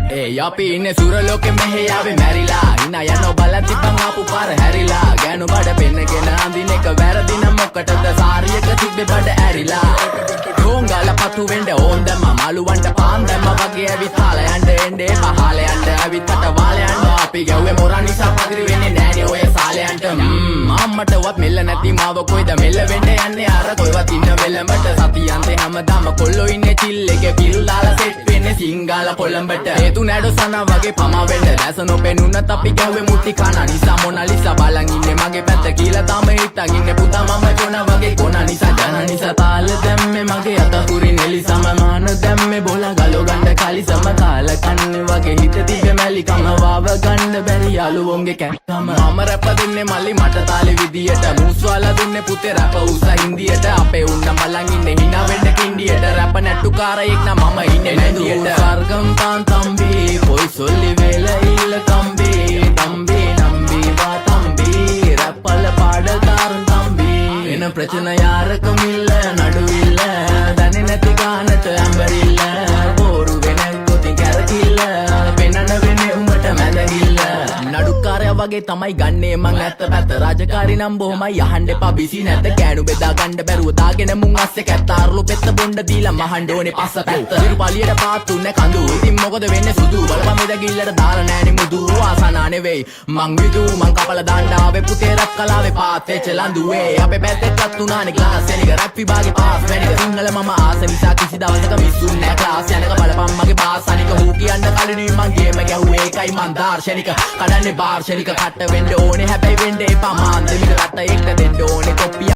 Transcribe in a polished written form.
Hey, අපි ඉන්නේ සුරලෝකෙ මෙහෙ ආවේ මැරිලා හිනා යනෝ බලන් තිබ්බන් ආපු පාර හැරිලා ගෑනු බඩ පෙන්නගෙන අඳින එක වැරදි නම් මොකටද සාරියක තිබ්බේ බඩ ඇරිලා ඩෝංගල පතු වෙන්න ඕන් දැම්ම මලුවන්ට පාන් දැම්ම වගේ ඇවිත් හාල යන්න එන්නේ පහල යන්න ඇවිත් අට වාල යන්න අපි ගැව්වේ මොරා නිසා පදිරි වෙන්නේ නෑනේ ඔය සාලයන්ට අම්මටවත් මෙල්ල නැති මාව කොයිද මෙල්ල වෙන්න යන්නේ අර කොයිවත් ඉන්න වෙලමට සතියන්තේ හැමදාම කොල්ලෝ ඉන්නේ චිල් එකේ පිරුලාලා සෙට් වෙන්නේ සිංගාල කොළඹට හේතු නැඩෝ සනා වගේ පමා වෙන්න දැස නොපෙනුනත් අපි ගැව්වේ මුටි කන නිසා මොනාලිසා බලන් ඉන්නේ මගේ පැත්ත කියලා තම හිටන් ඉන්නේ පුතා මම ජොනා වගේ කොනා නිසා ජන නිසා තාල දැම්මේ මගේ අත හුරින් එලිසම මාන දැම්මේ බෝලා ගලෝ ගන්න කලිසම කාල කන්නේ වගේ හිත තිබ්බේ මැලිකම වාව ගන්න බැරි යාළුවෝන්ගේ කැක්කම මම රැප දෙන්නේ මල්ලි මට තාලේ විදියට මූස්වාලා දුන්නේ පුතේ රැප උස හින්දියට අපේ උන්න බලන් ඉන්නේ hina වෙන්න කින්ඩියට රැප නැට්ටුකාරයෙක් නම් මම ඉන්නේ නැදියට ස්වර්ගම් තාන් තම්බි පොයි සොල්ලි වේල ඉල්ල තම්බි තම්බි නම්බි වා තම්බි රැප්පල පාඩකාරන් තම්බි එන ප්‍රචන යාරකම ඉල්ල නඩුවිල්ල දන්නේ නැති ගානට ඇම්බරිල්ල බෝරු වෙන කොති කැරකිල්ල පෙනන වෙන්නේ උඹට මැදගිල්ල නඩුකාරයා වගේ තමයි ගන්නේ මං ඇත්ත පැත්ත රාජකාරී නම් බොහොමයි අහන්න එපා බිසි නැත කෑනු බෙදා ගන්න බැරුව දාගෙන මුන් අස්සේ කැත්තාරුළු පෙත්ත බොණ්ඩ දීලා මහන්න ඕනේ පස්ස පැත්ත ඉරුපලියට පාත්තුන්නේ කඳු ඉතින් මොකද වෙන්නේ සුදු බලපන් මෙදගිල්ලට දාලා නෑනේ මුදු ආසනා නෙවෙයි මං විදු මං කපල දාන්න ආවේ පුතේ රැප් කලාවේ පාත් වෙච්ච ලඳුවේ අපේ පැත්තෙත් තුනානේ ක්ලාස් එනික රැප් විභාගේ පාස් වෙනික සිංහල මම ආස නිසා කිසි දවසක මිස්සුන්නේ නෑ ක්ලාස් යනක බලපන් මගේ පාස් අනික හූ කියන්න කලින් මං ගේම ගැහුවේ ඒකයි මං දාර්ශනික කඩන්නේ බාර්ශනික කට වෙන්න ඕනේ හැබැයි වෙන්න එපා මාන් දෙමික රට එක්ක දෙන්න ඕනේ කොප්පිය